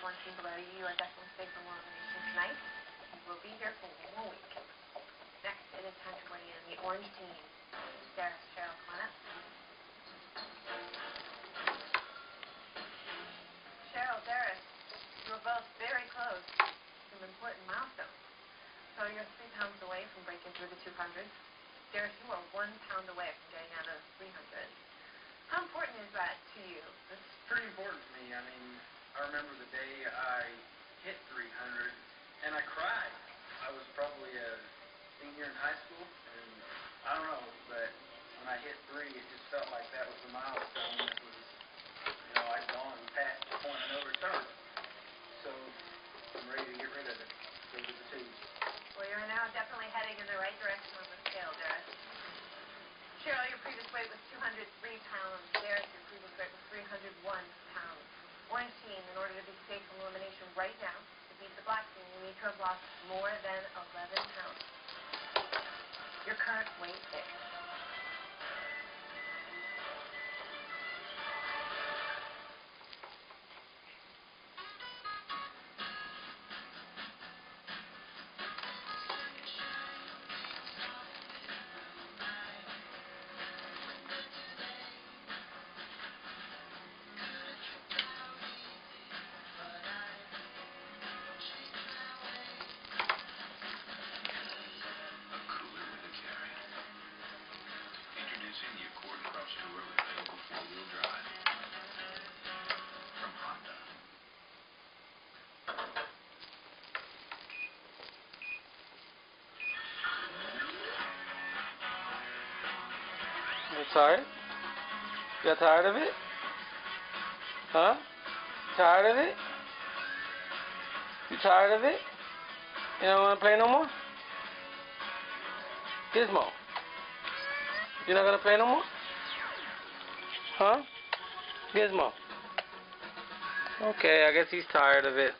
more people out of you are definitely safe from elimination tonight. We'll be here for one more week. Next, it is time to bring in the orange team. Sarah, Cheryl, come on up. Cheryl, Darius, you were both very close to some important milestones. So you're 3 pounds away from breaking through the 200. Darius, you are 1 pound away from getting out of 300. How important is that to you? It's pretty important to me. I mean, I remember the day I hit 300 and I cried. I was probably a senior in high school, and I don't know, but when I hit 3, it just felt like that was the milestone. It was, you know, I'd gone past the point of no return. So I'm ready to get rid of it. Go to the 2s. Well, you're now definitely heading in the right direction on the scale, Darius. Cheryl, your previous weight was 203 pounds. Darius, your previous weight was 301 pounds. Orange team, in order to be safe from elimination right now, to beat the black team, you need to have lost more than 11 pounds. Your current weight is... You tired? You got tired of it? Huh? Tired of it? You tired of it? You don't want to play no more? Gizmo, you're not going to play no more? Huh? Gizmo. Okay, I guess he's tired of it.